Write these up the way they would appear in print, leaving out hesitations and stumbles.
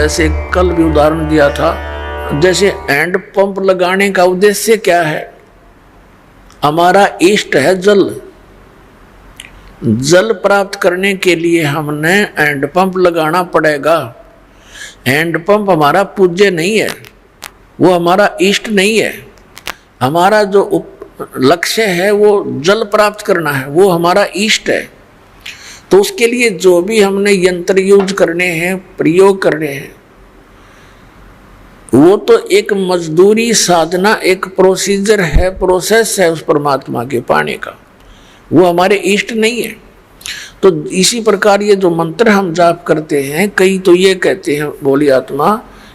जैसे कल भी उदाहरण दिया था, जैसे हैंड पंप लगाने का उद्देश्य क्या है? हमारा इष्ट है जल। जल प्राप्त करने के लिए हमने हैंड पंप लगाना पड़ेगा। हैंड पंप हमारा पूज्य नहीं है, वो हमारा इष्ट नहीं है। हमारा जो लक्ष्य है वो जल प्राप्त करना है, वो हमारा इष्ट है। तो उसके लिए जो भी हमने यंत्र यूज करने हैं, प्रयोग करने हैं, वो तो एक मजदूरी साधना, एक प्रोसीजर है, प्रोसेस है उस परमात्मा के पाने का, वो हमारे इष्ट नहीं है। तो इसी प्रकार ये जो मंत्र हम जाप करते हैं, कई तो ये कहते हैं बोली आत्मा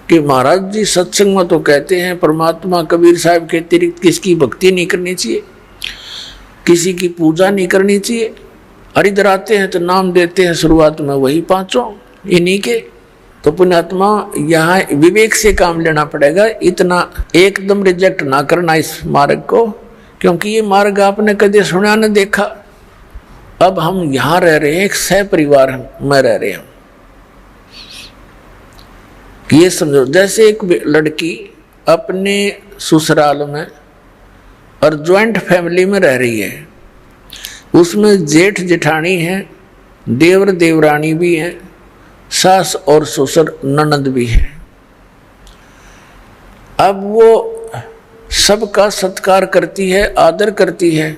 कि महाराज जी सत्संग में तो कहते हैं परमात्मा कबीर साहब के अतिरिक्त किसकी भक्ति नहीं करनी चाहिए, किसी की पूजा नहीं करनी चाहिए। और इधर आते हैं तो नाम देते हैं शुरुआत में वही पांचों इन्हीं के। तो पुण्यात्मा यहाँ विवेक से काम लेना पड़ेगा, इतना एकदम रिजेक्ट ना करना इस मार्ग को, क्योंकि ये मार्ग आपने कभी सुना न देखा। अब हम यहाँ रह रहे हैं, एक सह परिवार में रह रहे हैं। ये समझो जैसे एक लड़की अपने ससुराल में और ज्वाइंट फैमिली में रह रही है, उसमें जेठ जेठानी है, देवर देवरानी भी है, सास और ससुर ननद भी है। अब वो सबका सत्कार करती है, आदर करती है,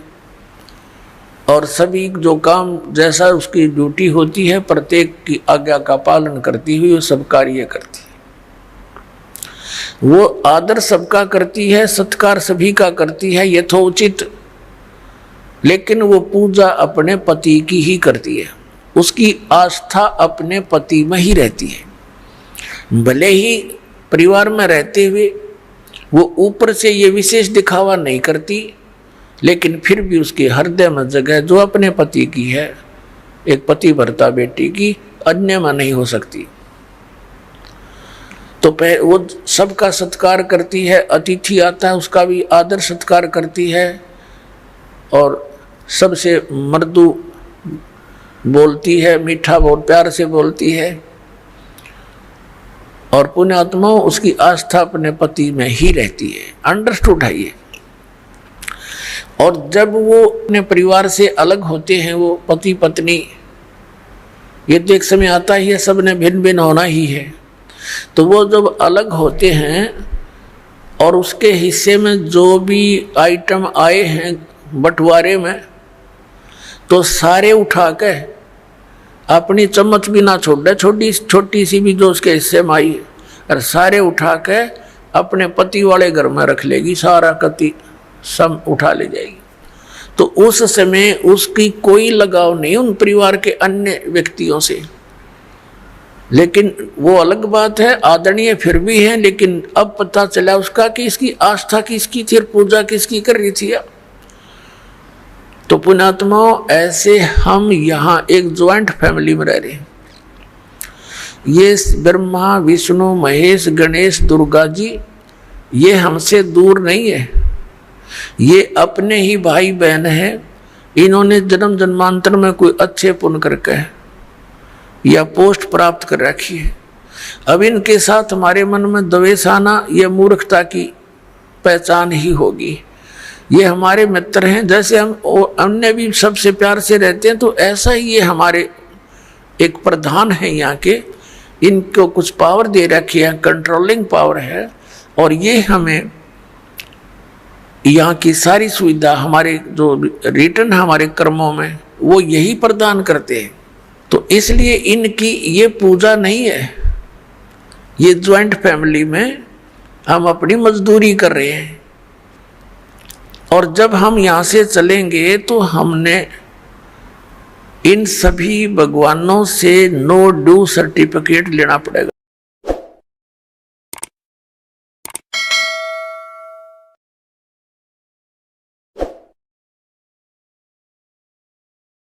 और सभी जो काम जैसा उसकी ड्यूटी होती है प्रत्येक की आज्ञा का पालन करती हुई वो सब कार्य करती है। वो आदर सबका करती है, सत्कार सभी का करती है यथोचित, लेकिन वो पूजा अपने पति की ही करती है। उसकी आस्था अपने पति में ही रहती है। भले ही परिवार में रहते हुए वो ऊपर से ये विशेष दिखावा नहीं करती, लेकिन फिर भी उसके हृदय में जगह जो अपने पति की है, एक पति भरता बेटी की, अन्य में नहीं हो सकती। तो वो सबका सत्कार करती है, अतिथि आता है उसका भी आदर सत्कार करती है, और सबसे मृदु बोलती है, मीठा बहुत प्यार से बोलती है, और पुण्यात्मा उसकी आस्था अपने पति में ही रहती है। अंडरस्टूड है ये। और जब वो अपने परिवार से अलग होते हैं, वो पति पत्नी, ये तो एक समय आता ही है, सब ने भिन्न भिन्न होना ही है। तो वो जब अलग होते हैं और उसके हिस्से में जो भी आइटम आए हैं बंटवारे में, तो सारे उठा के अपनी चम्मच भी ना छोड़, छोटी सी भी जो उसके हिस्से में आई, और सारे उठा के अपने पति वाले घर में रख लेगी, सारा कति सब उठा ले जाएगी। तो उस समय उसकी कोई लगाव नहीं उन परिवार के अन्य व्यक्तियों से। लेकिन वो अलग बात है, आदरणीय फिर भी है, लेकिन अब पता चला उसका कि इसकी आस्था किसकी थी और पूजा किसकी कर रही थी। तो पुण्यात्माओं, ऐसे हम यहाँ एक ज्वाइंट फैमिली में रह रहे हैं। ये ब्रह्मा विष्णु महेश गणेश दुर्गा जी ये हमसे दूर नहीं है, ये अपने ही भाई बहन है। इन्होंने जन्म जन्मांतर में कोई अच्छे पुण्य करके या पोस्ट प्राप्त कर रखी है। अब इनके साथ हमारे मन में द्वेष आना यह मूर्खता की पहचान ही होगी। ये हमारे मित्र हैं, जैसे हम अन्य भी सबसे प्यार से रहते हैं, तो ऐसा ही ये हमारे एक प्रधान है यहाँ के। इनको कुछ पावर दे रखी है, कंट्रोलिंग पावर है, और ये हमें यहाँ की सारी सुविधा हमारे जो रिटर्न हमारे कर्मों में वो यही प्रदान करते हैं। तो इसलिए इनकी ये पूजा नहीं है। ये ज्वाइंट फैमिली में हम अपनी मजदूरी कर रहे हैं, और जब हम यहाँ से चलेंगे तो हमने इन सभी भगवानों से नो ड्यू सर्टिफिकेट लेना पड़ेगा।